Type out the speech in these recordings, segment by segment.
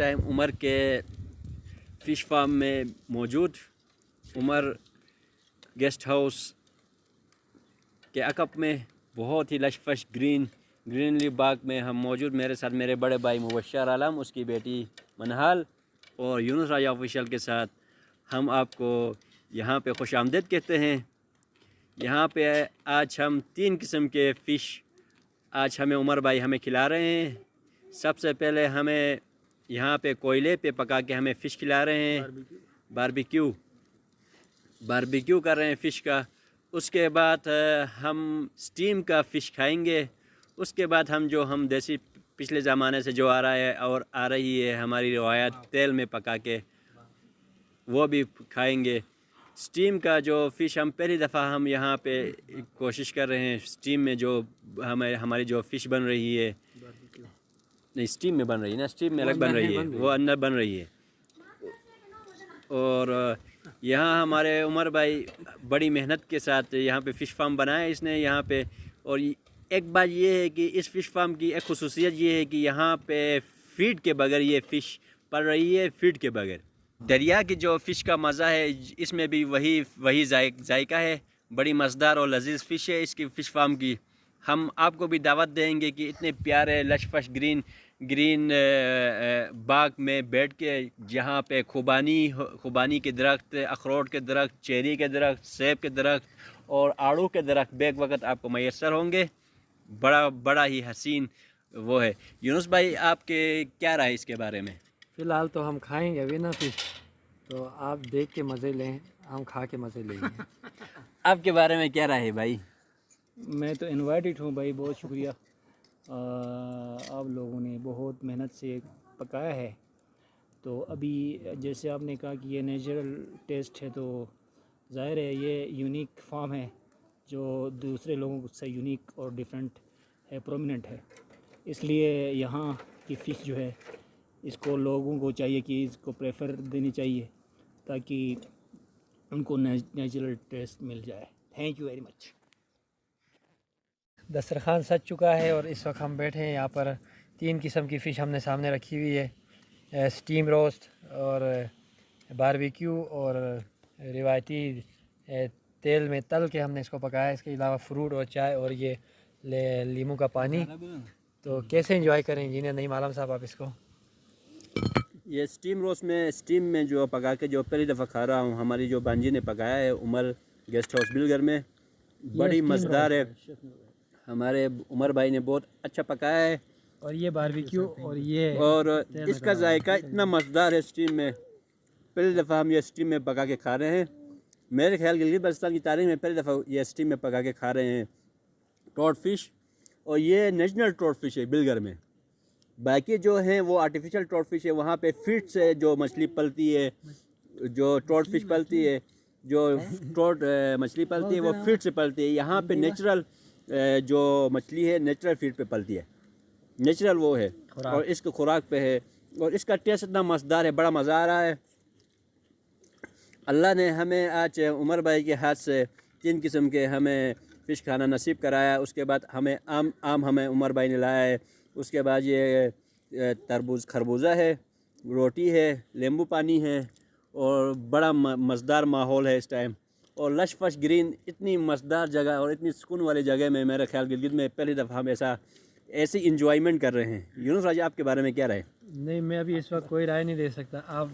Time Umar के fish farm में मौजूद। उमर गेस्ट हाउस के अकब में बहुत ही लशफश ग्रीनरी बाग में हम मौजूद। मेरे साथ मेरे बड़े भाई मुबशर आलम, उसकी बेटी मनहाल और यूनुस राजा ऑफिशियल के साथ हम आपको यहाँ पे खुश आमदीद कहते हैं। यहाँ पे आज हम 3 किस्म के फ़िश आज हमें उमर भाई हमें खिला रहे हैं। सबसे पहले हमें यहाँ पे कोयले पे पका के हमें फ़िश खिला रहे हैं, बारबेक्यू कर रहे हैं फ़िश का। उसके बाद हम स्टीम का फ़िश खाएंगे। उसके बाद हम देसी पिछले ज़माने से जो आ रहा है और आ रही है हमारी रवायत तेल में पका के वो भी खाएंगे। स्टीम का जो फ़िश हम पहली दफ़ा हम यहाँ पे कोशिश कर रहे हैं, स्टीम में जो हमारी जो फ़िश बन रही है, नहीं स्टीम में बन रही है ना, स्टीम में अलग बन रही है, वो अंदर बन रही है। और यहाँ हमारे उमर भाई बड़ी मेहनत के साथ यहाँ पे फ़िश फार्म बनाया इसने यहाँ पे। और एक बात ये है कि इस फ़िश फार्म की एक खुसूसियत ये है कि यहाँ पे फीड के बगैर ये फ़िश पल रही है, फीड के बगैर। दरिया की जो फ़िश का मज़ा है इसमें भी वही जायका है। बड़ी मज़ेदार और लजीज फ़िश है इसकी फ़िश फार्म की। हम आपको भी दावत देंगे कि इतने प्यारे लशफश ग्रीन बाग में बैठ के जहाँ पे खुबानी के दरख्त, अखरोट के दरख्त, चेरी के दरख्त, सेब के दरख्त और आड़ू के दरख्त बेक वक्त आपको मैसर होंगे। बड़ा ही हसीन वो है। यूनुस भाई आपके क्या राय इसके बारे में? फ़िलहाल तो हम खाएंगे अभी ना फ़िश, तो आप देख के मज़े लें, हम खा के मज़े लेंगे। आपके बारे में क्या राय है भाई? मैं तो इनवाइटेड हूँ भाई, बहुत शुक्रिया। आप लोगों ने बहुत मेहनत से पकाया है। तो अभी जैसे आपने कहा कि ये नेचुरल टेस्ट है, तो ज़ाहिर है ये यूनिक फार्म है जो दूसरे लोगों से यूनिक और डिफरेंट है, प्रोमिनेंट है। इसलिए यहाँ की फ़िश जो है इसको लोगों को चाहिए कि इसको प्रेफर देनी चाहिए ताकि उनको नेचुरल टेस्ट मिल जाए। Thank you very much. दस्तरखान सज चुका है और इस वक्त हम बैठे हैं यहाँ पर। 3 किस्म की फ़िश हमने सामने रखी हुई है, स्टीम रोस्ट और बारबेक्यू और रिवायती तेल में तल के हमने इसको पकाया। इसके अलावा फ्रूट और चाय और ये लीमू का पानी। तो कैसे एंजॉय करें जिन्हें नहीं मालूम साहब आप इसको? ये स्टीम में जो पका के जो पहली दफ़ा खा रहा हूँ, हमारी जो बांजी ने पकाया है उमर गेस्ट हाउस बिलगर में, बड़ी मज़ेदार है। हमारे उमर भाई ने बहुत अच्छा पकाया है। और ये बारबेक्यू और इसका जायका इतना मज़ेदार है स्टीम में। पहली दफ़ा हम ये स्टीम में पका के खा रहे हैं। मेरे ख्याल गिलगित बल्तिस्तान की तारीख़ में पहली दफ़ा ये स्टीम में पका के खा रहे हैं ट्रॉट फ़िश। और ये नेशनल ट्रॉट फ़िश है बिलगर में। बाकी जो हैं वो आर्टिफिशियल ट्रॉट फ़िश है। वहाँ पे फीड से जो मछली पलती है, जो ट्रॉट फ़िश पलती है, जो ट्रॉट मछली पलती है वो फीड से पलती है। यहाँ पे नेचुरल जो मछली है नेचुरल फीड पे पलती है, नेचुरल वो है और इसके खुराक पे है। और इसका टेस्ट इतना मज़ेदार है, बड़ा मज़ा आ रहा है। अल्लाह ने हमें आज उमर भाई के हाथ से 3 किस्म के हमें फ़िश खाना नसीब कराया। उसके बाद हमें आम हमें उमर भाई ने लाया है। उसके बाद ये तरबूज खरबूजा है, रोटी है, नींबू पानी है और बड़ा मज़ेदार माहौल है इस टाइम। और लशफश ग्रीन इतनी मज़ेदार जगह और इतनी सुकून वाली जगह में मेरा ख्याल गिलगित में पहली दफ़ा हम ऐसी इंजॉयमेंट कर रहे हैं। यूनुस राजा आपके बारे में क्या राय? नहीं, मैं अभी इस वक्त कोई राय नहीं दे सकता। आप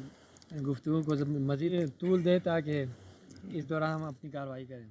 गुफ्तगू को मज़ीद तूल दें ताकि इस दौरान हम अपनी कार्रवाई करें।